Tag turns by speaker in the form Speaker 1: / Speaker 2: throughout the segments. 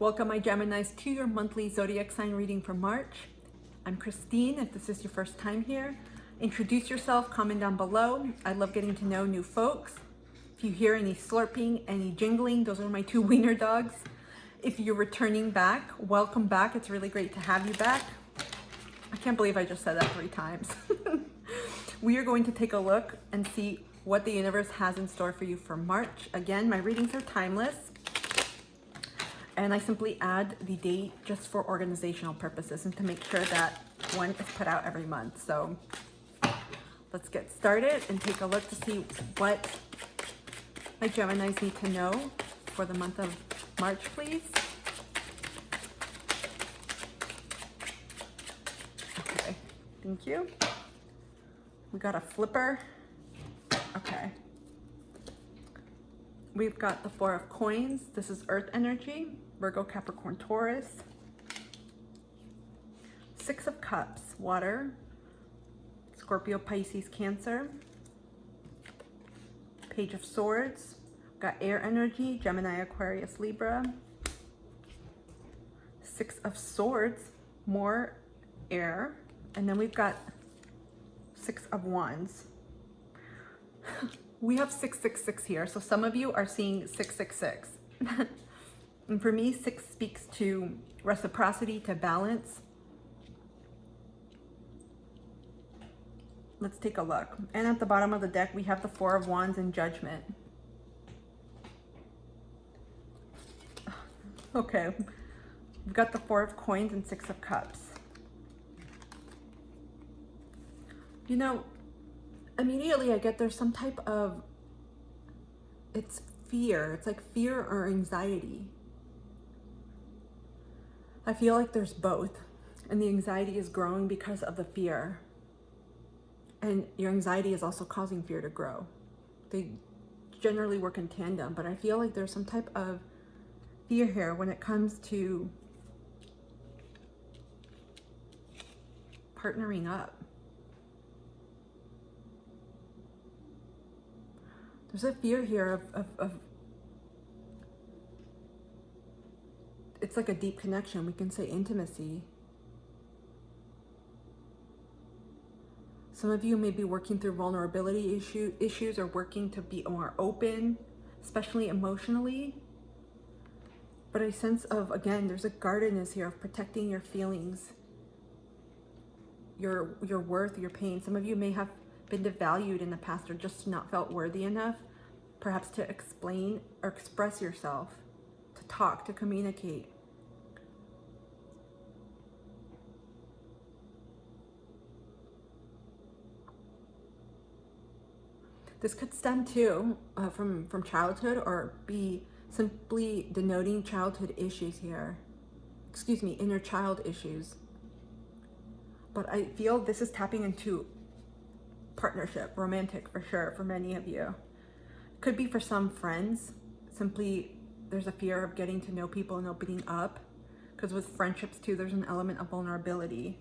Speaker 1: Welcome, my Geminis, to your monthly zodiac sign reading for March. I'm Christine. If this is your first time here, introduce yourself, comment down below. I love getting to know new folks. If you hear any slurping, any jingling, those are my two wiener dogs. If you're returning back, welcome back. It's really great to have you back. I can't believe I just said that 3 times. We are going to take a look and see what the universe has in store for you for March. Again, my readings are timeless, and I simply add the date just for organizational purposes and to make sure that one is put out every month. So let's get started and take a look to see what my Geminis need to know for the month of March, please. Okay, thank you. We got a flipper. Okay. We've got the 4 of coins. This is earth energy. Virgo, Capricorn, Taurus. 6 of cups, water. Scorpio, Pisces, Cancer. Page of swords. Got air energy, Gemini, Aquarius, Libra. 6 of swords, more air. And then we've got 6 of wands. We have 666 here, so some of you are seeing 666. And for me, 6 speaks to reciprocity, to balance. Let's take a look. And at the bottom of the deck, we have the 4 of wands and judgment. Okay, we've got the 4 of coins and 6 of cups. You know, immediately I get there's some type of, it's fear. It's like fear or anxiety. I feel like there's both, and the anxiety is growing because of the fear. And your anxiety is also causing fear to grow. They generally work in tandem, but I feel like there's some type of fear here when it comes to partnering up. There's a fear here of it's like a deep connection. We can say intimacy. Some of you may be working through vulnerability issues or working to be more open, especially emotionally. But a sense of, again, there's a guardedness here of protecting your feelings, your worth, your pain. Some of you may have been devalued in the past or just not felt worthy enough, perhaps to explain or express yourself, to talk, to communicate. This could stem too from childhood or be simply denoting childhood issues here. Excuse me, inner child issues. But I feel this is tapping into partnership, romantic for sure, for many of you. Could be for some friends, simply there's a fear of getting to know people and opening up, because with friendships too, there's an element of vulnerability.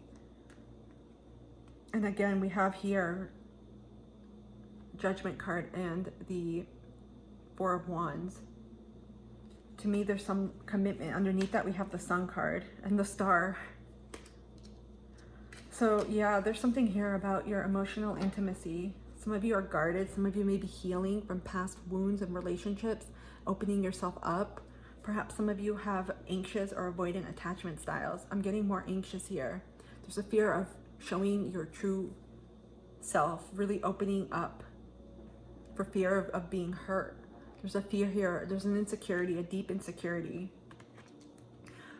Speaker 1: And again, we have here Judgment card and the 4 of wands. To me, there's some commitment. Underneath that, we have the Sun card and the star. So yeah, there's something here about your emotional intimacy. Some of you are guarded. Some of you may be healing from past wounds and relationships, opening yourself up. Perhaps some of you have anxious or avoidant attachment styles. I'm getting more anxious here. There's a fear of showing your true self, really opening up for fear of being hurt. There's a fear here. There's an insecurity, a deep insecurity.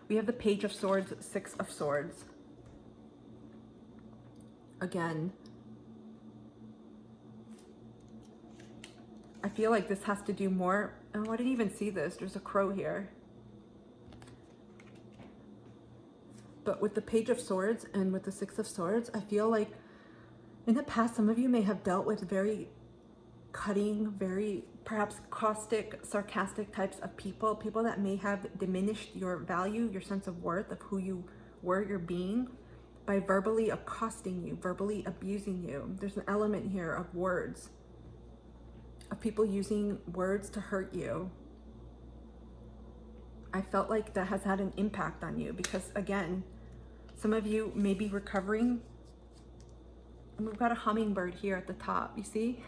Speaker 1: We have the Page of Swords, 6 of Swords. Again, I feel like this has to do more. Oh, I didn't even see this. There's a crow here. But with the Page of Swords and with the 6 of Swords, I feel like in the past, some of you may have dealt with very cutting, very perhaps caustic, sarcastic types of people, people that may have diminished your value, your sense of worth of who you were, your being, by verbally accosting you, verbally abusing you. There's an element here of words, of people using words to hurt you. I felt like that has had an impact on you because, again, some of you may be recovering. And we've got a hummingbird here at the top, you see?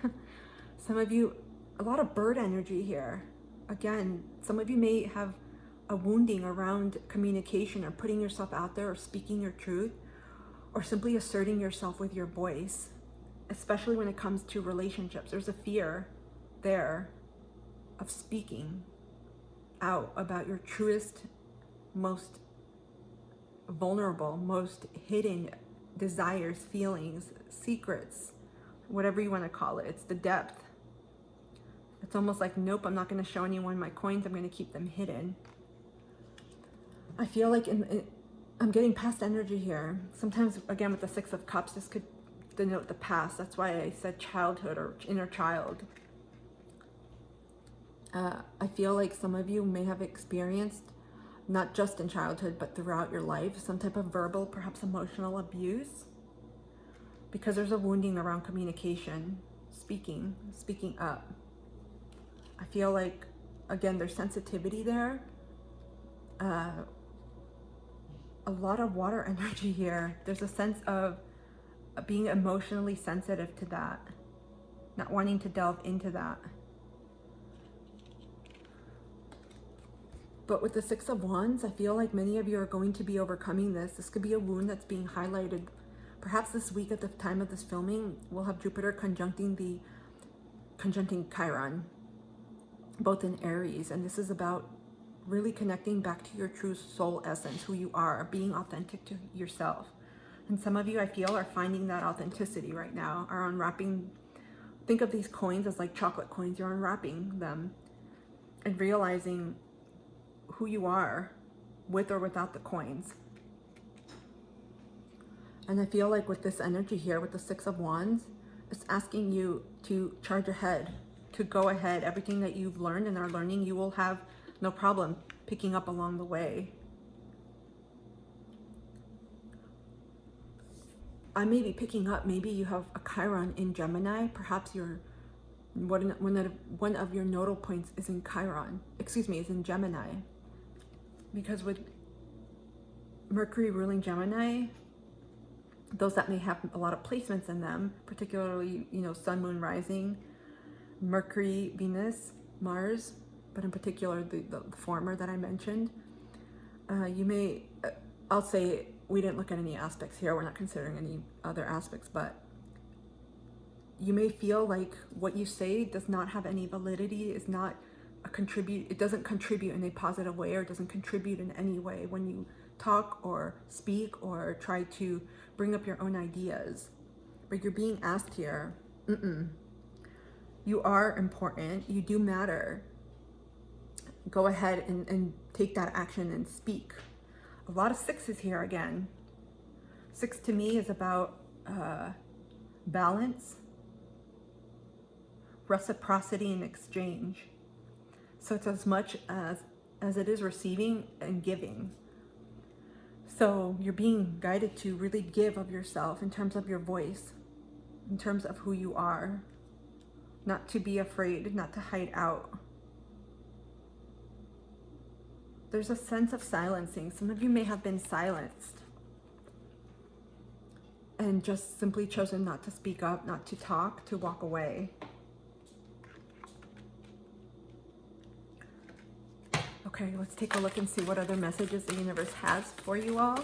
Speaker 1: Some of you, a lot of bird energy here. Again, some of you may have a wounding around communication or putting yourself out there or speaking your truth or simply asserting yourself with your voice, especially when it comes to relationships. There's a fear there of speaking out about your truest, most vulnerable, most hidden desires, feelings, secrets, whatever you want to call it. It's the depth. It's almost like, nope, I'm not going to show anyone my coins. I'm going to keep them hidden. I feel like I'm getting past energy here. Sometimes, again, with the Six of Cups, this could denote the past. That's why I said childhood or inner child. I feel like some of you may have experienced, not just in childhood, but throughout your life, some type of verbal, perhaps emotional abuse, because there's a wounding around communication, speaking up. I feel like, again, there's sensitivity there. A lot of water energy here. There's a sense of being emotionally sensitive to that, not wanting to delve into that. But with the Six of Wands, I feel like many of you are going to be overcoming this. This could be a wound that's being highlighted. Perhaps this week at the time of this filming, we'll have Jupiter conjuncting Chiron, both in Aries. And this is about really connecting back to your true soul essence, who you are, being authentic to yourself. And some of you, I feel, are finding that authenticity right now, are unwrapping. Think of these coins as like chocolate coins. You're unwrapping them and realizing who you are with or without the coins. And I feel like with this energy here, with the Six of Wands, it's asking you to charge ahead, to go ahead. Everything that you've learned and are learning, you will have no problem picking up along the way. I may be picking up, maybe you have a Chiron in Gemini. Perhaps one of your nodal points is in Chiron, is in Gemini. Because with Mercury ruling Gemini, those that may have a lot of placements in them, particularly, Sun, Moon, Rising, Mercury, Venus, Mars, but in particular the former that I mentioned, you may, I'll say, we didn't look at any aspects here, we're not considering any other aspects, but you may feel like what you say does not have any validity, is not it doesn't contribute in a positive way, or doesn't contribute in any way when you talk or speak or try to bring up your own ideas. But you're being asked here, you are important, you do matter. Go ahead and take that action and speak. A lot of sixes here again. Six to me is about balance, reciprocity, and exchange. So it's as much as it is receiving and giving. So you're being guided to really give of yourself in terms of your voice, in terms of who you are, not to be afraid, not to hide out. There's a sense of silencing. Some of you may have been silenced and just simply chosen not to speak up, not to talk, to walk away. Okay, let's take a look and see what other messages the universe has for you all.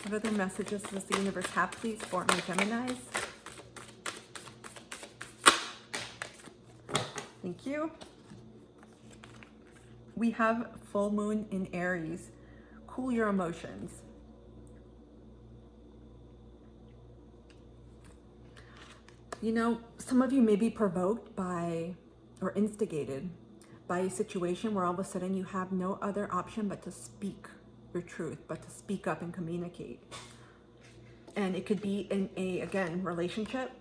Speaker 1: What other messages does the universe have, please, for my Geminis? Thank you. We have full moon in Aries. Cool your emotions. Some of you may be provoked by or instigated by a situation where all of a sudden you have no other option but to speak your truth, but to speak up and communicate. And it could be in a, again, relationship.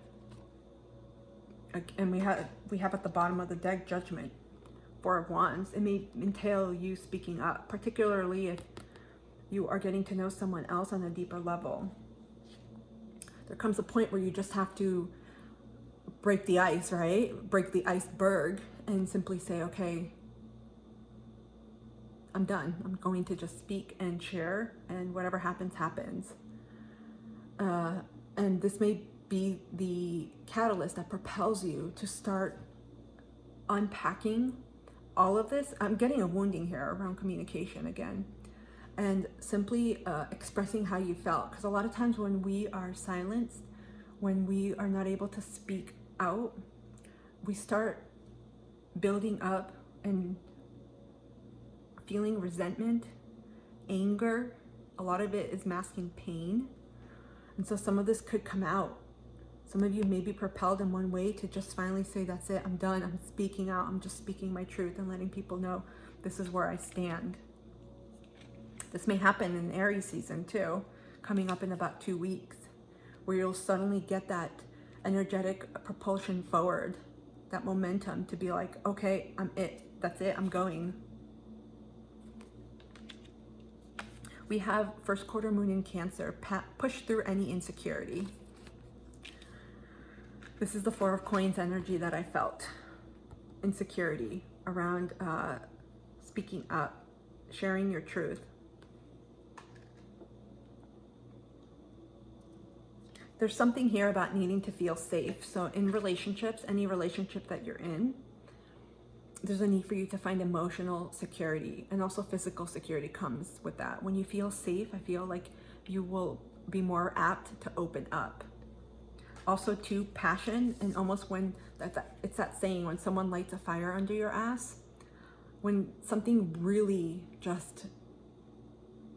Speaker 1: And we have at the bottom of the deck Judgment, Four of Wands. It may entail you speaking up, particularly if you are getting to know someone else on a deeper level. there comes a point where you just have to break the ice, right? Break the iceberg and simply say, okay, I'm done. I'm going to just speak and share, and whatever happens, happens. And this may be the catalyst that propels you to start unpacking all of this. I'm getting a wounding here around communication again, and simply expressing how you felt. Because a lot of times when we are silenced, when we are not able to speak out, we start building up and feeling resentment, anger. A lot of it is masking pain. And so some of this could come out. Some of you may be propelled in one way to just finally say, that's it, I'm done, I'm speaking out, I'm just speaking my truth and letting people know this is where I stand. This may happen in Aries season too, coming up in about 2 weeks, where you'll suddenly get that energetic propulsion forward, that momentum to be like, okay, that's it, I'm going. We have first quarter moon in Cancer, push through any insecurity. This is the Four of Coins energy that I felt. Insecurity around speaking up, sharing your truth. There's something here about needing to feel safe. So in relationships, any relationship that you're in, there's a need for you to find emotional security, and also physical security comes with that. When you feel safe, I feel like you will be more apt to open up. Also too, passion, and almost when it's that saying, when someone lights a fire under your ass, when something really just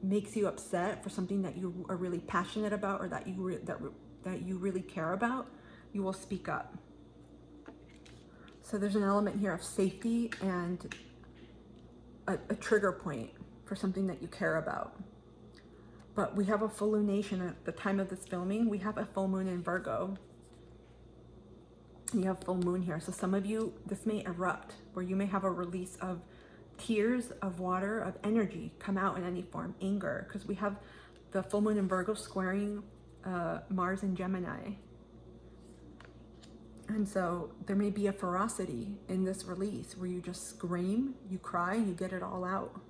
Speaker 1: makes you upset for something that you are really passionate about, or that you really care about, you will speak up. So there's an element here of safety and a trigger point for something that you care about. But we have a full lunation at the time of this filming. We have a full moon in Virgo. You have full moon here. So some of you, this may erupt, where you may have a release of tears, of water, of energy come out in any form, anger, because we have the full moon in Virgo squaring Mars in Gemini. And so there may be a ferocity in this release where you just scream, you cry, you get it all out.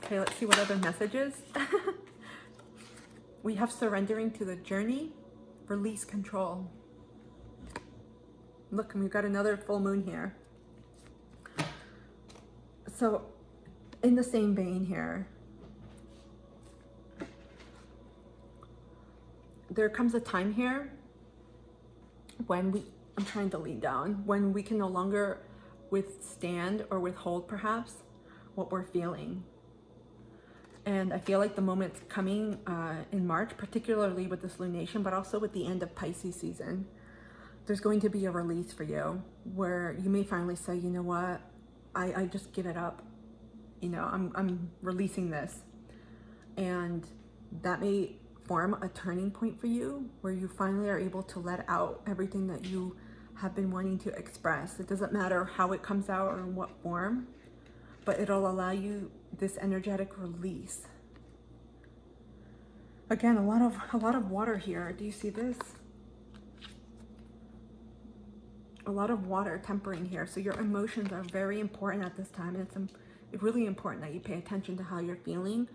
Speaker 1: Okay, let's see what other messages. We have surrendering to the journey, release control. Look, we've got another full moon here. So in the same vein here, there comes a time here when I'm trying to lean down, when we can no longer withstand or withhold perhaps what we're feeling. And I feel like the moment's coming in March, particularly with this lunation, but also with the end of Pisces season. There's going to be a release for you where you may finally say, you know what, I just give it up. You know, I'm releasing this. And that may form a turning point for you where you finally are able to let out everything that you have been wanting to express. It doesn't matter how it comes out or in what form, but it'll allow you this energetic release. Again, a lot of water here. Do you see this? A lot of water tempering here. So your emotions are very important at this time, and it's really important that you pay attention to how you're feeling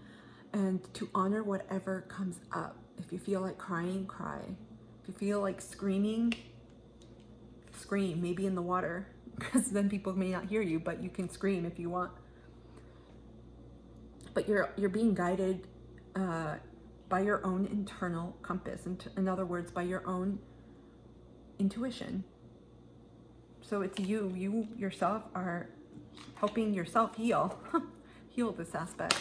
Speaker 1: and to honor whatever comes up. If you feel like crying, cry. If you feel like screaming, scream, maybe in the water, because then people may not hear you, but you can scream if you want. But you're being guided by your own internal compass. In other words, by your own intuition. So it's you yourself are helping yourself heal this aspect.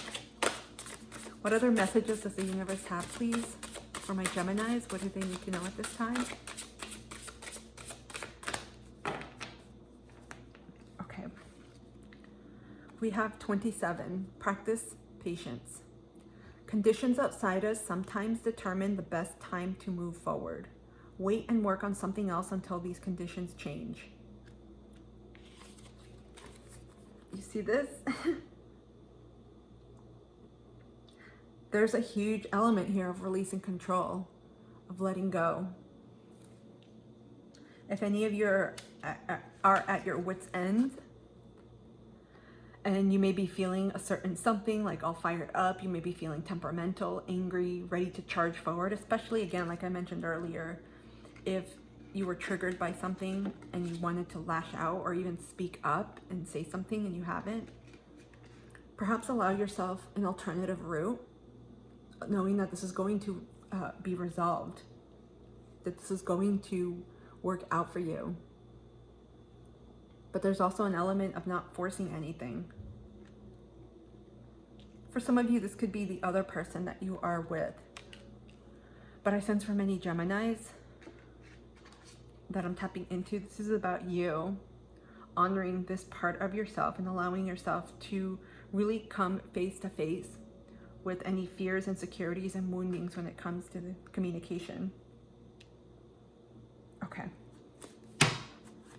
Speaker 1: What other messages does the universe have, please, for my Geminis? What do they need to know at this time? Okay. We have 27. Practice patience. Conditions outside us sometimes determine the best time to move forward. Wait and work on something else until these conditions change. You see this? there's a huge element here of releasing control, of letting go. If any of you are at your wit's end, and you may be feeling a certain something, like all fired up, you may be feeling temperamental, angry, ready to charge forward, especially, again, like I mentioned earlier, if you were triggered by something and you wanted to lash out or even speak up and say something and you haven't. Perhaps allow yourself an alternative route, knowing that this is going to be resolved, that this is going to work out for you. But there's also an element of not forcing anything. For some of you, this could be the other person that you are with. But I sense for many Geminis that I'm tapping into, this is about you honoring this part of yourself and allowing yourself to really come face to face with any fears, insecurities, and woundings when it comes to the communication. Okay.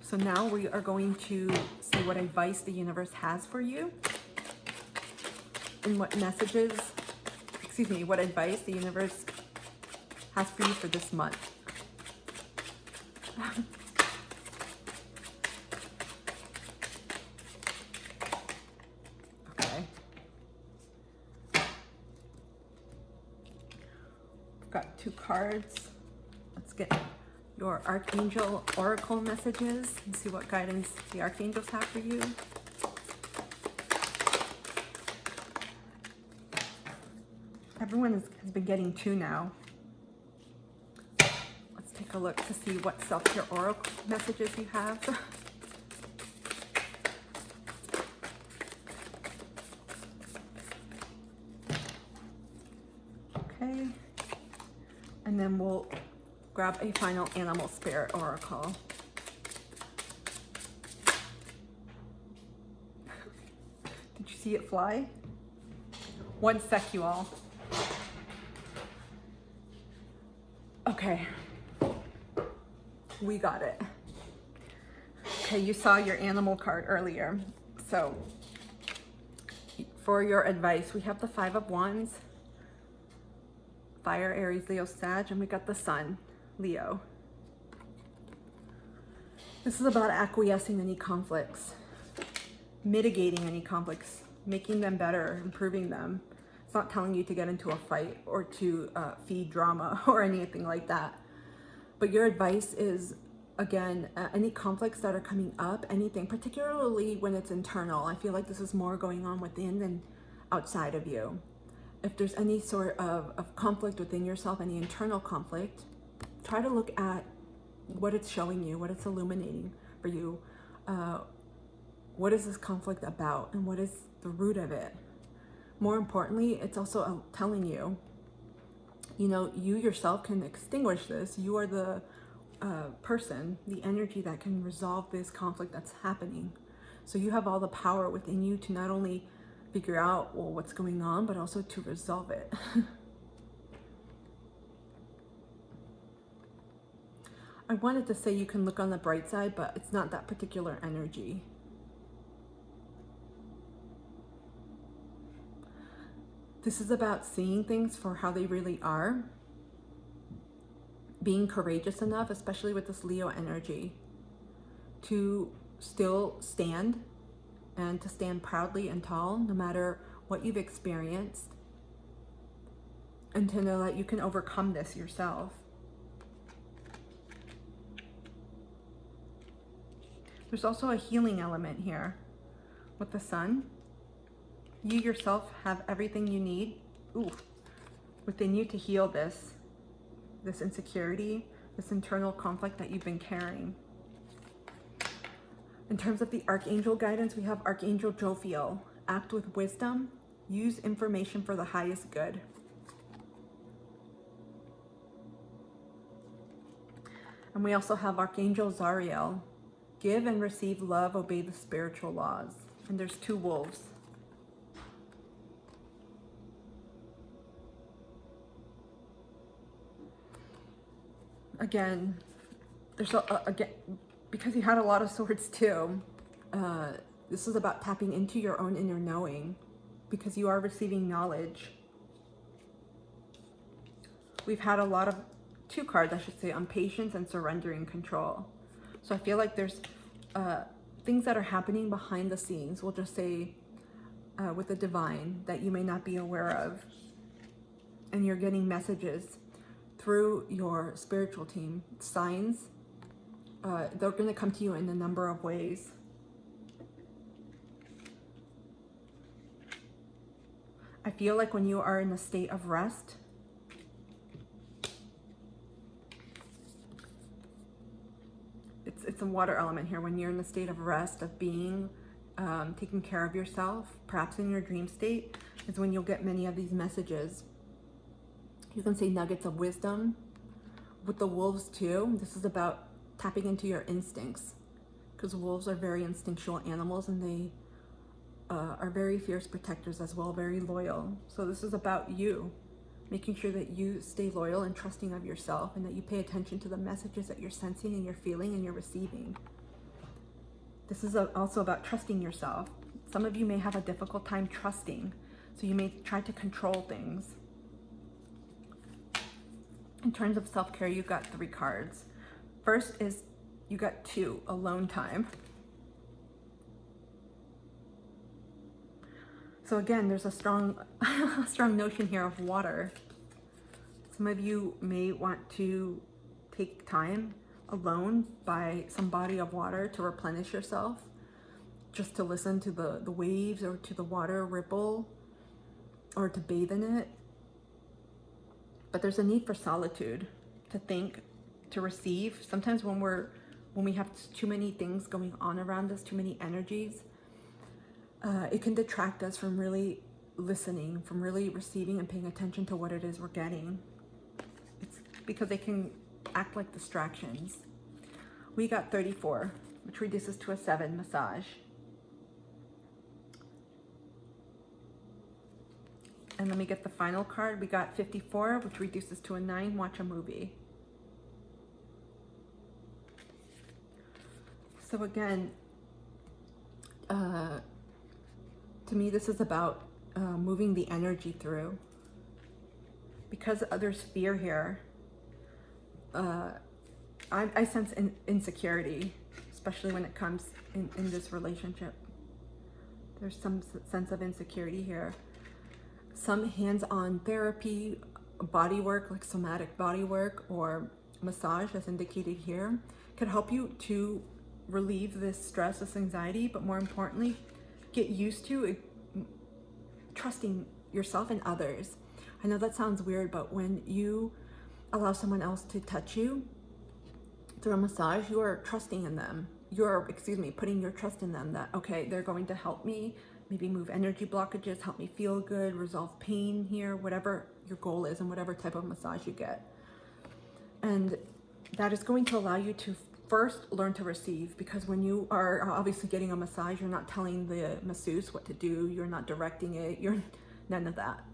Speaker 1: So now we are going to see what advice the universe has for you and what messages, what advice the universe has for you for this month. Okay. We've got 2 cards. Let's get your Archangel Oracle messages and see what guidance the Archangels have for you. Everyone has been getting 2 now. Let's take a look to see what self-care Oracle messages you have. Okay. And then we'll grab a final animal spirit oracle. Did you see it fly? One sec, you all. Okay. We got it. Okay, you saw your animal card earlier. So, for your advice, we have the 5 of Wands, Fire, Aries, Leo, Sag, and we got the Sun, Leo. This is about acquiescing any conflicts, mitigating any conflicts, making them better, improving them. It's not telling you to get into a fight or to feed drama or anything like that. But your advice is, again, any conflicts that are coming up, anything, particularly when it's internal. I feel like this is more going on within than outside of you. If there's any sort of conflict within yourself, any internal conflict, try to look at what it's showing you, what it's illuminating for you. What is this conflict about and what is the root of it? More importantly, it's also telling you, you yourself can extinguish this. You are the person, the energy that can resolve this conflict that's happening. So you have all the power within you to not only figure out, well, what's going on, but also to resolve it. I wanted to say you can look on the bright side, but it's not that particular energy. This is about seeing things for how they really are. Being courageous enough, especially with this Leo energy, to still stand and to stand proudly and tall no matter what you've experienced, and to know that you can overcome this yourself. There's also a healing element here with the Sun. You yourself have everything you need within you to heal this insecurity, this internal conflict that you've been carrying. In terms of the Archangel guidance, we have Archangel Jophiel. Act with wisdom. Use information for the highest good. And we also have Archangel Zariel. Give and receive love, obey the spiritual laws. And there's 2 wolves. Again, there's again, because you had a lot of swords too, this is about tapping into your own inner knowing, because you are receiving knowledge. we've had a lot of, two cards I should say, on patience and surrendering control. So I feel like there's things that are happening behind the scenes, we'll just say with the divine, that you may not be aware of. And you're getting messages through your spiritual team, signs. They're going to come to you in a number of ways. I feel like when you are in a state of rest, it's a water element here. When you're in a state of rest, of being, taking care of yourself, perhaps in your dream state, is when you'll get many of these messages. You can say nuggets of wisdom. With the wolves too, this is about tapping into your instincts, because wolves are very instinctual animals, and they are very fierce protectors as well, very loyal. So this is about you, making sure that you stay loyal and trusting of yourself, and that you pay attention to the messages that you're sensing and you're feeling and you're receiving. This is also about trusting yourself. Some of you may have a difficult time trusting, so you may try to control things. In terms of self-care, you've got 3 cards. First is, you got 2, alone time. So again, there's a strong notion here of water. Some of you may want to take time alone by some body of water to replenish yourself, just to listen to the waves, or to the water ripple, or to bathe in it. But there's a need for solitude, to think, to receive. Sometimes when we have too many things going on around us, too many energies, it can detract us from really listening, from really receiving and paying attention to what it is we're getting. It's because they can act like distractions. We got 34, which reduces to a 7, massage. And let me get the final card. We got 54, which reduces to a 9, watch a movie. So again, to me, this is about moving the energy through. Because there's fear here, I sense insecurity, especially when it comes in this relationship. There's some sense of insecurity here. Some hands-on therapy, body work, like somatic body work or massage, as indicated here, could help you to relieve this stress, this anxiety, but more importantly, get used to trusting yourself and others. I know that sounds weird, but when you allow someone else to touch you through a massage, you are trusting in them. You're, putting your trust in them, that, okay, they're going to help me, maybe move energy blockages, help me feel good, resolve pain here, whatever your goal is and whatever type of massage you get. And that is going to allow you to first learn to receive, because when you are obviously getting a massage, you're not telling the masseuse what to do, you're not directing it, you're none of that.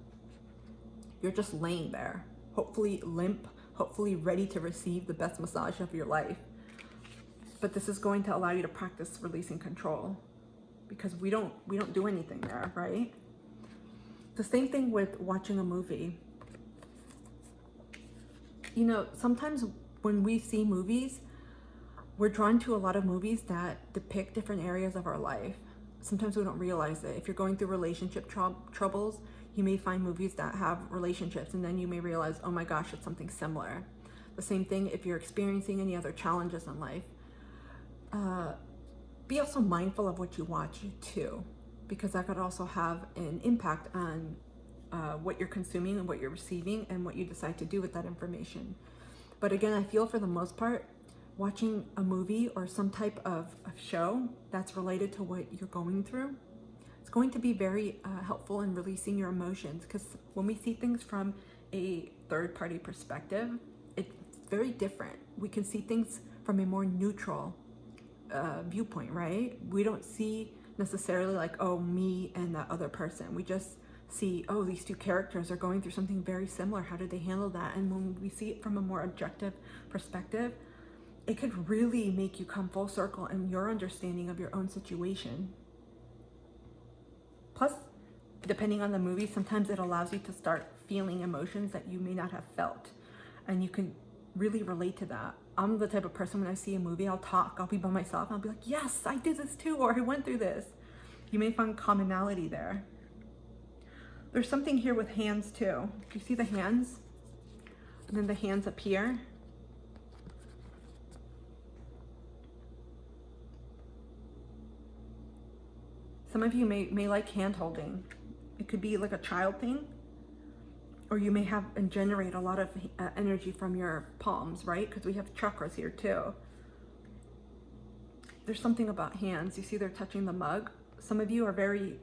Speaker 1: You're just laying there, hopefully limp, hopefully ready to receive the best massage of your life. But this is going to allow you to practice releasing control, because we don't do anything there, right? The same thing with watching a movie. You know, sometimes when we see movies, we're drawn to a lot of movies that depict different areas of our life. Sometimes we don't realize it. If you're going through relationship troubles, you may find movies that have relationships, and then you may realize, oh my gosh, it's something similar. The same thing if you're experiencing any other challenges in life. Be also mindful of what you watch too, because that could also have an impact on what you're consuming and what you're receiving and what you decide to do with that information. But again, I feel for the most part, watching a movie or some type of show that's related to what you're going through, it's going to be very helpful in releasing your emotions, because when we see things from a third-party perspective, it's very different. We can see things from a more neutral viewpoint, right? We don't see necessarily like, oh, me and that other person. We just see, oh, these two characters are going through something very similar. How did they handle that? And when we see it from a more objective perspective, it could really make you come full circle in your understanding of your own situation. Plus, depending on the movie, sometimes it allows you to start feeling emotions that you may not have felt. And you can really relate to that. I'm the type of person, when I see a movie, I'll be by myself, and I'll be like, yes, I did this too, or I went through this. You may find commonality there. There's something here with hands too. Do you see the hands? And then the hands up here. Some of you may like hand holding. It could be like a child thing, or you may have and generate a lot of energy from your palms, right? Because we have chakras here too. There's something about hands. You see they're touching the mug. Some of you are very,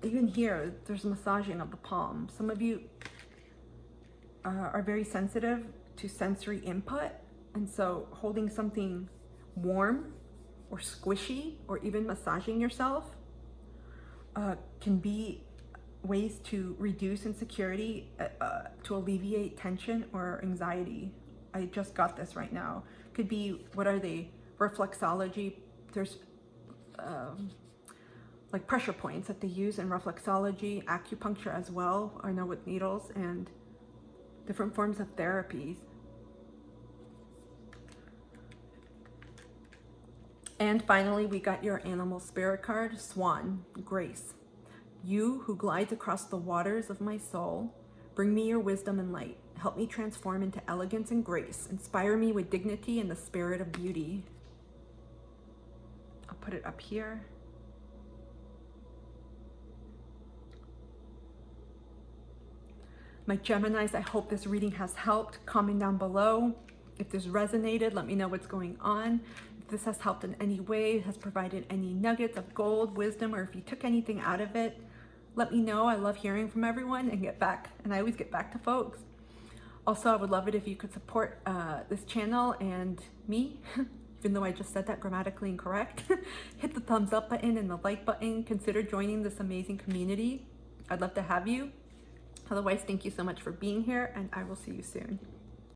Speaker 1: even here, there's massaging of the palm. Some of you are very sensitive to sensory input. And so holding something warm or squishy, or even massaging yourself can be ways to reduce insecurity, to alleviate tension or anxiety. I just got this right now. Could be, what are they? Reflexology. There's like pressure points that they use in reflexology, acupuncture as well, I know, with needles, and different forms of therapies. And finally, we got your animal spirit card, Swan, Grace. You who glides across the waters of my soul, bring me your wisdom and light. Help me transform into elegance and grace. Inspire me with dignity and the spirit of beauty. I'll put it up here. My Geminis, I hope this reading has helped. Comment down below. If this resonated, let me know what's going on. If this has helped in any way, has provided any nuggets of gold, wisdom, or if you took anything out of it, let me know. I love hearing from everyone and I always get back to folks. Also, I would love it if you could support this channel and me, even though I just said that grammatically incorrect. Hit the thumbs up button and the like button. Consider joining this amazing community. I'd love to have you. Otherwise, thank you so much for being here, and I will see you soon.